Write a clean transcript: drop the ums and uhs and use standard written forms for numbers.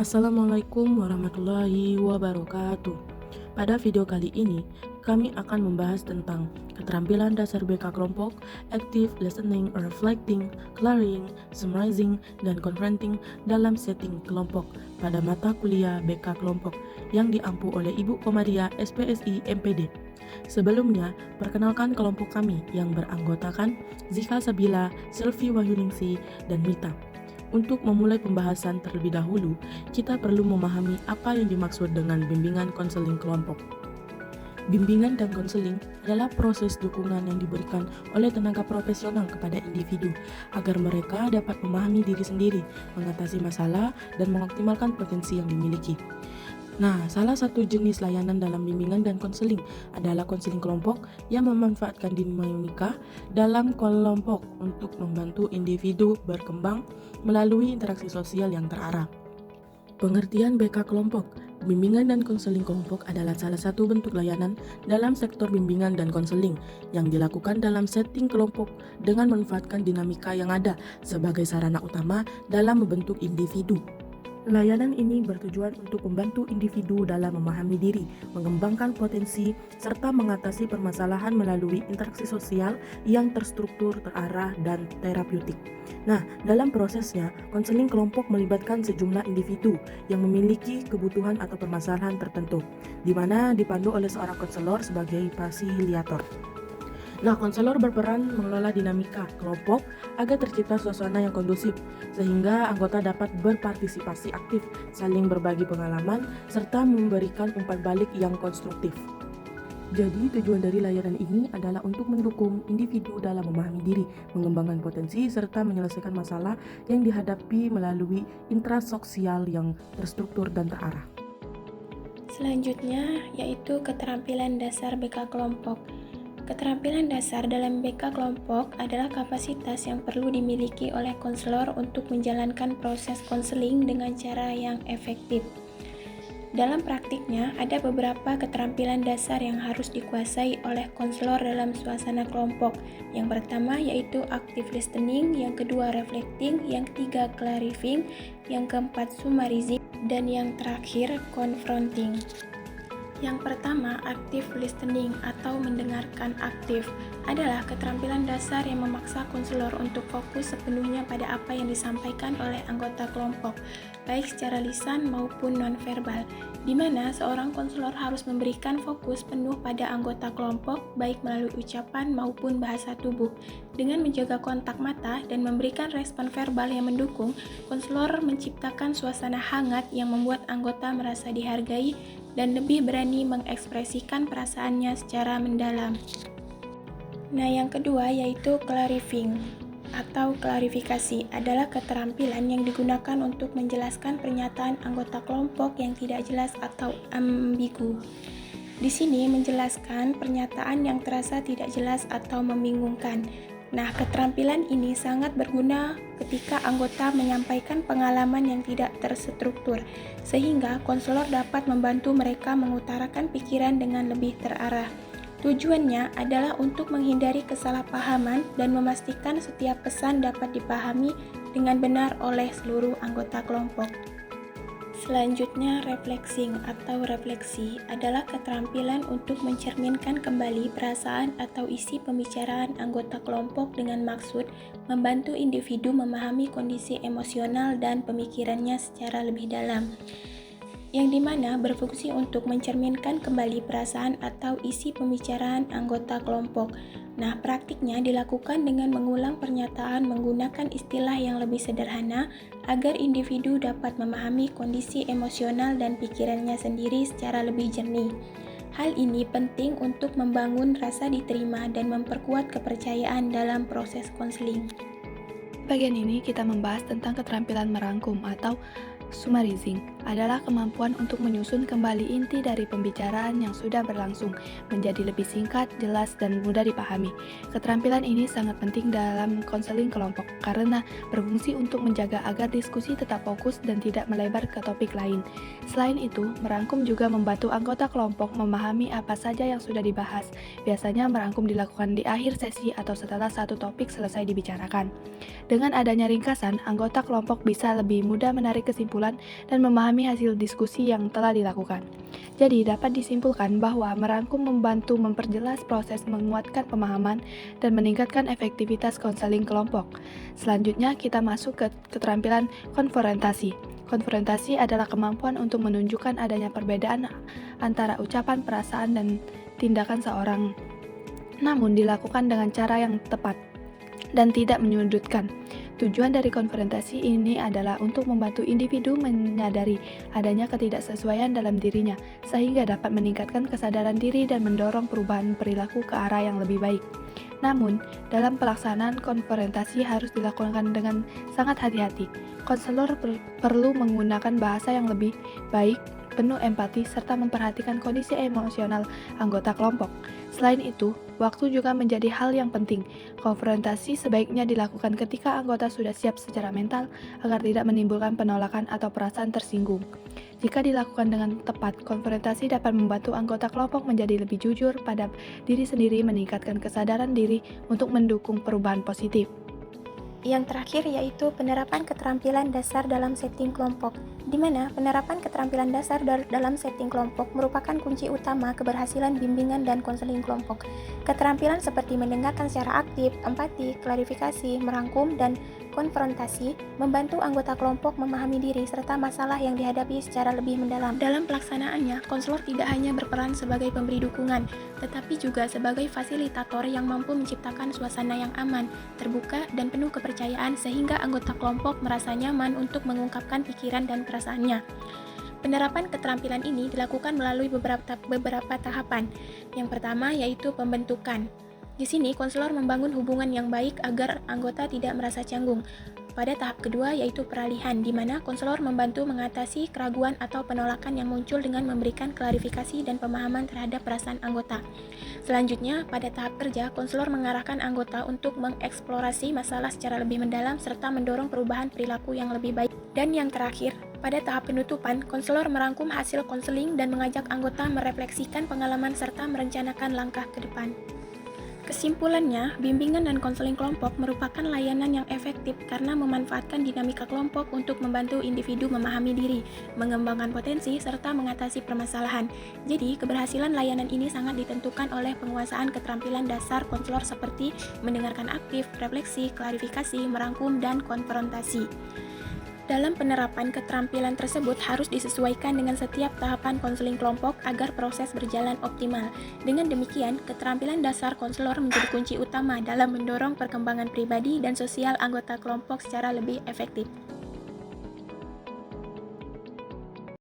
Assalamualaikum warahmatullahi wabarakatuh. Pada video kali ini, kami akan membahas tentang keterampilan dasar BK kelompok, active listening, reflecting, clearing, summarizing, dan confronting dalam setting kelompok pada mata kuliah BK kelompok yang diampu oleh Ibu Komaria SPSI MPD. Sebelumnya, perkenalkan kelompok kami yang beranggotakan Zika Sabila, Selvi Wahyuningsi, dan Mita. Untuk memulai pembahasan terlebih dahulu, kita perlu memahami apa yang dimaksud dengan bimbingan konseling kelompok. Bimbingan dan konseling adalah proses dukungan yang diberikan oleh tenaga profesional kepada individu agar mereka dapat memahami diri sendiri, mengatasi masalah, dan mengoptimalkan potensi yang dimiliki. Nah, salah satu jenis layanan dalam bimbingan dan konseling adalah konseling kelompok yang memanfaatkan dinamika dalam kelompok untuk membantu individu berkembang melalui interaksi sosial yang terarah. Pengertian BK kelompok. Bimbingan dan konseling kelompok adalah salah satu bentuk layanan dalam sektor bimbingan dan konseling yang dilakukan dalam setting kelompok dengan memanfaatkan dinamika yang ada sebagai sarana utama dalam membentuk individu. Layanan ini bertujuan untuk membantu individu dalam memahami diri, mengembangkan potensi, serta mengatasi permasalahan melalui interaksi sosial yang terstruktur, terarah, dan terapeutik. Nah, dalam prosesnya, konseling kelompok melibatkan sejumlah individu yang memiliki kebutuhan atau permasalahan tertentu, di mana dipandu oleh seorang konselor sebagai fasilitator. Nah, konselor berperan mengelola dinamika kelompok agar tercipta suasana yang kondusif, sehingga anggota dapat berpartisipasi aktif, saling berbagi pengalaman, serta memberikan umpan balik yang konstruktif. Jadi, tujuan dari layanan ini adalah untuk mendukung individu dalam memahami diri, mengembangkan potensi, serta menyelesaikan masalah yang dihadapi melalui intrasosial yang terstruktur dan terarah. Selanjutnya, yaitu keterampilan dasar BK kelompok. Keterampilan dasar dalam BK kelompok adalah kapasitas yang perlu dimiliki oleh konselor untuk menjalankan proses konseling dengan cara yang efektif. Dalam praktiknya, ada beberapa keterampilan dasar yang harus dikuasai oleh konselor dalam suasana kelompok. Yang pertama yaitu active listening, yang kedua reflecting, yang ketiga clarifying, yang keempat summarizing, dan yang terakhir confronting. Yang pertama, active listening atau mendengarkan aktif adalah keterampilan dasar yang memaksa konselor untuk fokus sepenuhnya pada apa yang disampaikan oleh anggota kelompok, baik secara lisan maupun nonverbal, di mana seorang konselor harus memberikan fokus penuh pada anggota kelompok, baik melalui ucapan maupun bahasa tubuh. Dengan menjaga kontak mata dan memberikan respon verbal yang mendukung, konselor menciptakan suasana hangat yang membuat anggota merasa dihargai dan lebih berani mengekspresikan perasaannya secara mendalam. Nah, yang kedua yaitu clarifying atau klarifikasi adalah keterampilan yang digunakan untuk menjelaskan pernyataan anggota kelompok yang tidak jelas atau ambigu. Di sini menjelaskan pernyataan yang terasa tidak jelas atau membingungkan. Nah, keterampilan ini sangat berguna ketika anggota menyampaikan pengalaman yang tidak terstruktur, sehingga konselor dapat membantu mereka mengutarakan pikiran dengan lebih terarah. Tujuannya adalah untuk menghindari kesalahpahaman dan memastikan setiap pesan dapat dipahami dengan benar oleh seluruh anggota kelompok. Selanjutnya, reflecting atau refleksi adalah keterampilan untuk mencerminkan kembali perasaan atau isi pembicaraan anggota kelompok dengan maksud membantu individu memahami kondisi emosional dan pemikirannya secara lebih dalam, yang dimana berfungsi untuk mencerminkan kembali perasaan atau isi pembicaraan anggota kelompok. Nah, praktiknya dilakukan dengan mengulang pernyataan menggunakan istilah yang lebih sederhana agar individu dapat memahami kondisi emosional dan pikirannya sendiri secara lebih jernih. Hal ini penting untuk membangun rasa diterima dan memperkuat kepercayaan dalam proses konseling. Bagian ini kita membahas tentang keterampilan merangkum atau summarizing adalah kemampuan untuk menyusun kembali inti dari pembicaraan yang sudah berlangsung menjadi lebih singkat, jelas, dan mudah dipahami. Keterampilan ini sangat penting dalam konseling kelompok karena berfungsi untuk menjaga agar diskusi tetap fokus dan tidak melebar ke topik lain. Selain itu, merangkum juga membantu anggota kelompok memahami apa saja yang sudah dibahas. Biasanya merangkum dilakukan di akhir sesi atau setelah satu topik selesai dibicarakan. Dengan adanya ringkasan, anggota kelompok bisa lebih mudah menarik kesimpulan kesimpulan dan memahami hasil diskusi yang telah dilakukan. Jadi, dapat disimpulkan bahwa merangkum membantu memperjelas proses menguatkan pemahaman dan meningkatkan efektivitas konseling kelompok. Selanjutnya, kita masuk ke keterampilan konfrontasi. Konfrontasi adalah kemampuan untuk menunjukkan adanya perbedaan antara ucapan, perasaan, dan tindakan seorang, namun dilakukan dengan cara yang tepat dan tidak menyudutkan. Tujuan dari konfrontasi ini adalah untuk membantu individu menyadari adanya ketidaksesuaian dalam dirinya, sehingga dapat meningkatkan kesadaran diri dan mendorong perubahan perilaku ke arah yang lebih baik. Namun, dalam pelaksanaan konfrontasi harus dilakukan dengan sangat hati-hati. Konselor perlu menggunakan bahasa yang lebih baik, penuh empati, serta memperhatikan kondisi emosional anggota kelompok. Selain itu, waktu juga menjadi hal yang penting. Konfrontasi sebaiknya dilakukan ketika anggota sudah siap secara mental agar tidak menimbulkan penolakan atau perasaan tersinggung. Jika dilakukan dengan tepat, konfrontasi dapat membantu anggota kelompok menjadi lebih jujur pada diri sendiri, meningkatkan kesadaran diri untuk mendukung perubahan positif. Yang terakhir yaitu penerapan keterampilan dasar dalam setting kelompok, di mana penerapan keterampilan dasar dalam setting kelompok merupakan kunci utama keberhasilan bimbingan dan konseling kelompok. Keterampilan seperti mendengarkan secara aktif, empati, klarifikasi, merangkum, dan konfrontasi membantu anggota kelompok memahami diri serta masalah yang dihadapi secara lebih mendalam. Dalam pelaksanaannya, konselor tidak hanya berperan sebagai pemberi dukungan, tetapi juga sebagai fasilitator yang mampu menciptakan suasana yang aman, terbuka, dan penuh kepercayaan sehingga anggota kelompok merasa nyaman untuk mengungkapkan pikiran dan perasaannya. Penerapan keterampilan ini dilakukan melalui beberapa tahapan. Yang pertama yaitu pembentukan. Di sini, konselor membangun hubungan yang baik agar anggota tidak merasa canggung. Pada tahap kedua yaitu peralihan, di mana konselor membantu mengatasi keraguan atau penolakan yang muncul dengan memberikan klarifikasi dan pemahaman terhadap perasaan anggota. Selanjutnya, pada tahap kerja, konselor mengarahkan anggota untuk mengeksplorasi masalah secara lebih mendalam serta mendorong perubahan perilaku yang lebih baik. Dan yang terakhir, pada tahap penutupan, konselor merangkum hasil konseling dan mengajak anggota merefleksikan pengalaman serta merencanakan langkah ke depan. Kesimpulannya, bimbingan dan konseling kelompok merupakan layanan yang efektif karena memanfaatkan dinamika kelompok untuk membantu individu memahami diri, mengembangkan potensi, serta mengatasi permasalahan. Jadi, keberhasilan layanan ini sangat ditentukan oleh penguasaan keterampilan dasar konselor seperti mendengarkan aktif, refleksi, klarifikasi, merangkum, dan konfrontasi. Dalam penerapan keterampilan tersebut harus disesuaikan dengan setiap tahapan konseling kelompok agar proses berjalan optimal. Dengan demikian, keterampilan dasar konselor menjadi kunci utama dalam mendorong perkembangan pribadi dan sosial anggota kelompok secara lebih efektif.